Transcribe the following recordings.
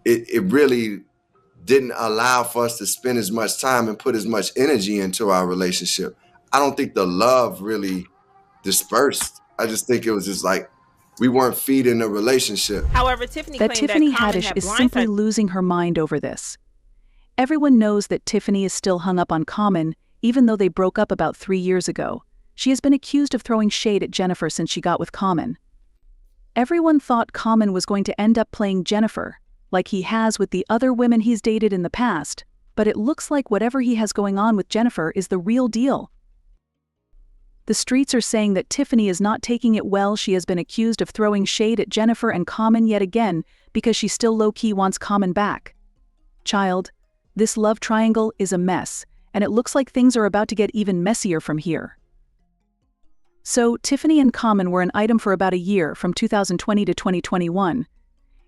it really didn't allow for us to spend as much time and put as much energy into our relationship. I don't think the love really dispersed. I just think it was just like we weren't feeding the relationship. However, Tiffany That claimed Tiffany that Common Haddish had is simply blindsided. losing her mind over this. Everyone knows that Tiffany is still hung up on Common, even though they broke up about 3 years ago. She has been accused of throwing shade at Jennifer since she got with Common. Everyone thought Common was going to end up playing Jennifer, like he has with the other women he's dated in the past, but it looks like whatever he has going on with Jennifer is the real deal. The streets are saying that Tiffany is not taking it well. She has been accused of throwing shade at Jennifer and Common yet again because she still low-key wants Common back. Child, this love triangle is a mess, and it looks like things are about to get even messier from here. So, Tiffany and Common were an item for about a year, from 2020 to 2021.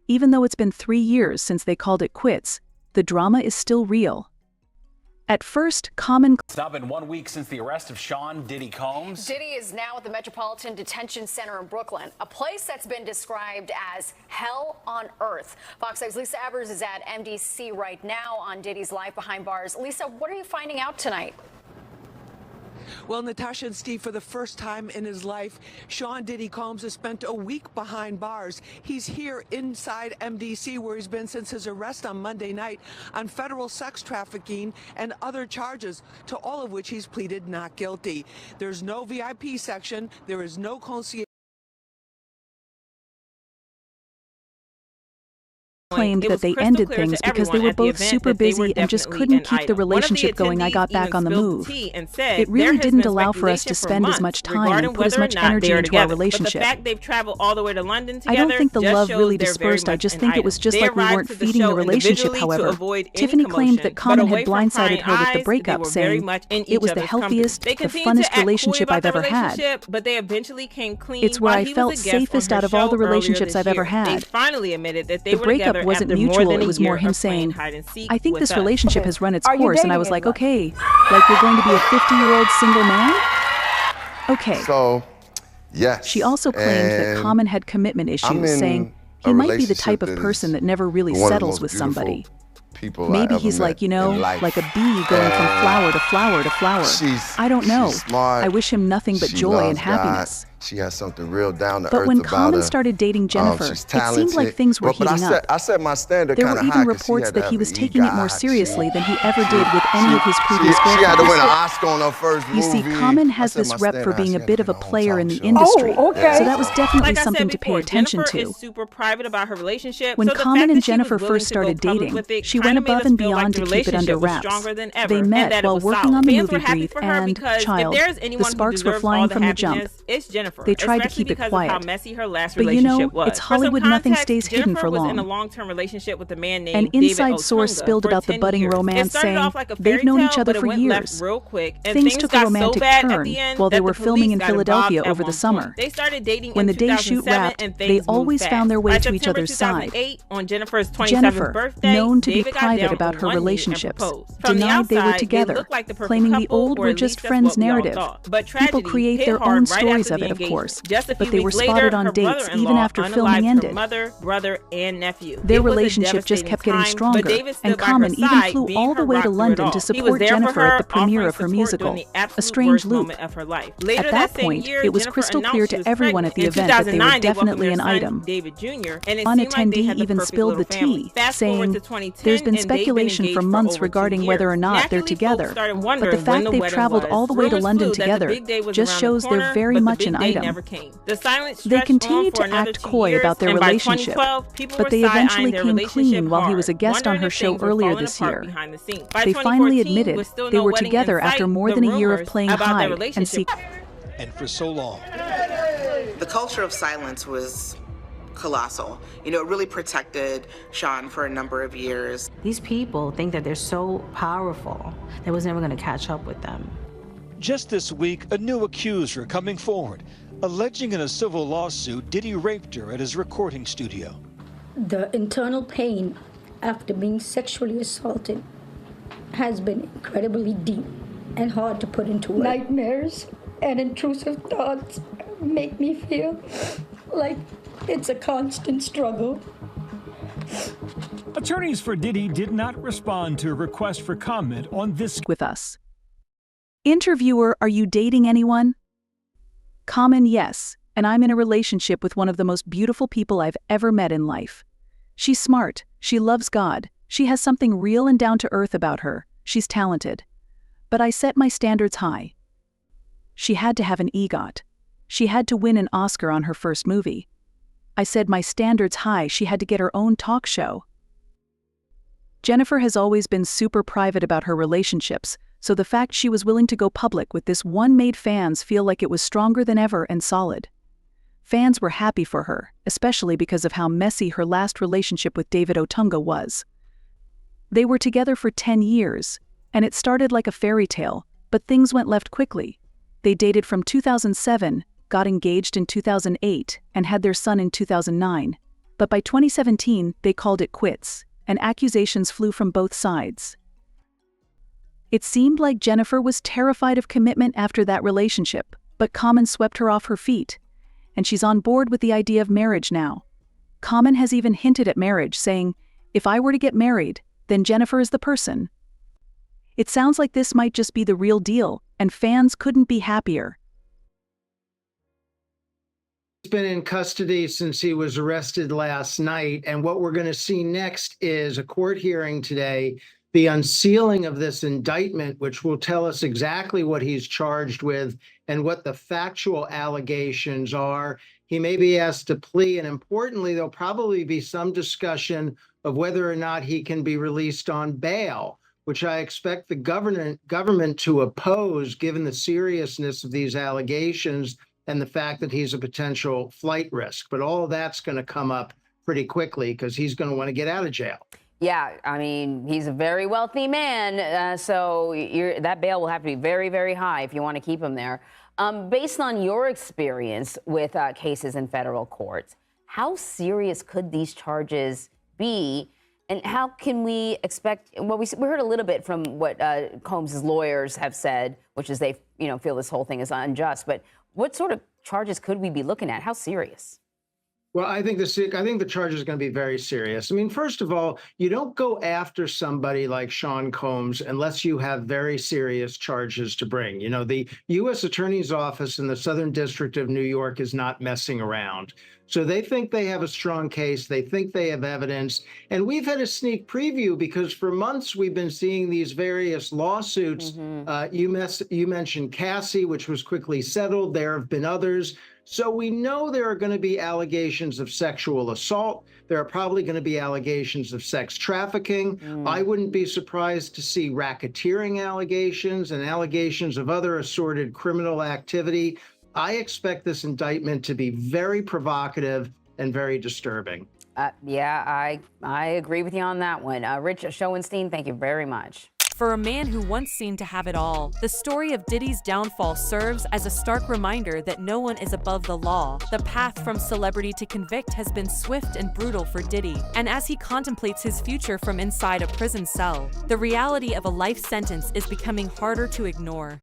Even though it's been 3 years since they called it quits, the drama is still real. At first, Common... It's now been 1 week since the arrest of Sean Diddy Combs. Diddy is now at the Metropolitan Detention Center in Brooklyn, a place that's been described as hell on earth. Fox 5's Lisa Evers is at MDC right now on Diddy's life behind bars. Lisa, what are you finding out tonight? Well, Natasha and Steve, for the first time in his life, Sean Diddy Combs has spent a week behind bars. He's here inside MDC, where he's been since his arrest on Monday night on federal sex trafficking and other charges, to all of which he's pleaded not guilty. There's no VIP section. There is no concierge. Claimed that they ended things because they were both super busy and just couldn't keep the relationship going. I got back on the move. It really didn't allow for us to spend as much time and put as much energy into our relationship. I don't think the love really dispersed. I just think it was just like we weren't feeding the relationship. However, Tiffany claimed that Common had blindsided her with the breakup, saying it was the healthiest, the funnest relationship I've ever had. But they eventually came clean. It's where I felt safest out of all the relationships I've ever had. They finally admitted that they The were breakup together wasn't after mutual, more than it a was year more him of playing saying, hide and seek I think with this us. relationship has run its Are you course, and I dating was like, anyone? okay, like you're going to be a 50-year-old single man? Okay. So, yes. She also claimed that and Common had commitment I'm issues, in saying a he might be the relationship type of that person is that never really one of the settles most with beautiful somebody. people I Maybe ever he's met like, you know, in life. like a bee going from flower to flower to flower. I don't know. She's smart. I wish him nothing but She joy and loves God. happiness. She has something real down to But earth when about Common her. started dating Jennifer, She's it talented. seemed like things were but heating up. I set my standard There kind were of even high 'cause reports had that to he have was an taking it more EGOT. seriously than he ever did with any of his previous She had to win an girlfriends. Oscar on her first movie. You see, Common I has set this my rep standard for high. being She a had bit to of a win her own player in talk the show. industry. Oh, okay. So that was definitely Like I something said to pay before, attention Jennifer to. is super private about her relationship. When so the Common fact and that she was Jennifer willing first to go started public dating, with it she kinda went made above us and feel like beyond the to keep it under relationship was wraps. stronger than ever, They and met that it while was working solid. on the Fans movie were happy brief, for her and, because child, if there's the anyone who sparks were deserves flying all the from the jump. happiness, it's Jennifer. They tried to especially keep it because quiet. of how messy her last But you relationship know, was. it's For some Hollywood, nothing context, stays hidden Jennifer for was in a long. long-term relationship with a man An named David inside source Otunga spilled for about the 10 budding years. romance, It started saying off like a they've fairy known tale, each other but it for went years. left real quick, and Things things took a got so romantic bad at turn the end while they that were the filming police in got Philadelphia involved at over the one summer. point. They started dating When in the day shoot 2007, wrapped, and they things moved always fast. found their way By to each September other's side. 2008, on Jennifer's 27th Jennifer, birthday, known to be David got private down about on her one knee and relationships, proposed. From the denied they were outside, together, looked like the perfect claiming the couple, old or were at just least that's friends what we all narrative. thought. But People tragedy create hit their hard own right stories after of the it, of course, engagement. Just a but few they were weeks spotted later, on her dates even brother-in-law after filming unalived ended. her mother, brother, and nephew. Their It was a relationship just devastating kept getting time, stronger, but David stood and by her Common even side, flew being all the her way rock to through it London all. to He was support there for Jennifer her, at the premiere offering of her support musical, during the A absolute Strange worst Loop. moment of her life. Later At that that same point, year, it was Jennifer crystal announced clear she to was everyone at pregnant. the In event that they 2009, were they definitely welcomed an their item. son, David Jr., and it One seemed like they attendee had the even perfect spilled the little family. tea, Fast forward saying, to 2010, there's been and they've been speculation engaged for for months over regarding 2 whether or years. not they're Naturally, together. folks started But wondering the when fact the they wedding traveled was. all the way to Rumors London flew that the together big day was just around shows the they're corner, very but the much big an day item. never came. The silence They stretched on continued for to another act 2 coy years, about their and by relationship, 2012, people but were they side-eyeing eventually their came relationship clean while he hard, was a guest on wondering her if show things were earlier falling this apart year. behind the scenes. By They finally 2014, admitted with still they no were wedding in together after sight, more the than a year of rumors playing about their hide and relationship seek. And for so long. The culture of silence was colossal. You know, it really protected Sean for a number of years. These people think that they're so powerful that was never going to catch up with them. Just this week, a new accuser coming forward, alleging in a civil lawsuit Diddy raped her at his recording studio. The internal pain after being sexually assaulted has been incredibly deep and hard to put into words. Nightmares and intrusive thoughts make me feel like it's a constant struggle. Attorneys for Diddy did not respond to a request for comment on this. With us. Interviewer, are you dating anyone? Common, yes, and I'm in a relationship with one of the most beautiful people I've ever met in life. She's smart, she loves God, she has something real and down to earth about her, she's talented. But I set my standards high. She had to have an EGOT. She had to win an Oscar on her first movie. I said my standards high, she had to get her own talk show. Jennifer has always been super private about her relationships, so the fact she was willing to go public with this one made fans feel like it was stronger than ever and solid. Fans were happy for her, especially because of how messy her last relationship with David Otunga was. They were together for 10 years, and it started like a fairy tale, but things went left quickly. They dated from 2007, got engaged in 2008, and had their son in 2009. But by 2017, they called it quits, and accusations flew from both sides. It seemed like Jennifer was terrified of commitment after that relationship, but Common swept her off her feet, and she's on board with the idea of marriage now. Common has even hinted at marriage, saying, "If I were to get married, then Jennifer is the person." It sounds like this might just be the real deal, and fans couldn't be happier. He's been in custody since he was arrested last night, and what we're going to see next is a court hearing today, the unsealing of this indictment, which will tell us exactly what he's charged with and what the factual allegations are. He may be asked to plea, and importantly, there'll probably be some discussion of whether or not he can be released on bail, which I expect the government to oppose, given the seriousness of these allegations and the fact that he's a potential flight risk. But all of that's going to come up pretty quickly because he's going to want to get out of jail. Yeah, I mean, he's a very wealthy man, so that bail will have to be very, very high if you want to keep him there. Based on your experience with cases in federal courts, how serious could these charges be, and how can we expect? Well, we heard a little bit from what Combs' lawyers have said, which is they, feel this whole thing is unjust. But what sort of charges could we be looking at? How serious? Well, I think the charge is going to be very serious. I mean, first of all, you don't go after somebody like Sean Combs unless you have very serious charges to bring. The U.S. Attorney's Office in the Southern District of New York is not messing around. So they think they have a strong case. They think they have evidence. And we've had a sneak preview because for months we've been seeing these various lawsuits. You mentioned Cassie, which was quickly settled. There have been others. So we know there are going to be allegations of sexual assault. There are probably going to be allegations of sex trafficking. I wouldn't be surprised to see racketeering allegations and allegations of other assorted criminal activity. I expect this indictment to be very provocative and very disturbing. Yeah, I agree with you on that one. Rich Schoenstein, thank you very much. For a man who once seemed to have it all, the story of Diddy's downfall serves as a stark reminder that no one is above the law. The path from celebrity to convict has been swift and brutal for Diddy, and as he contemplates his future from inside a prison cell, the reality of a life sentence is becoming harder to ignore.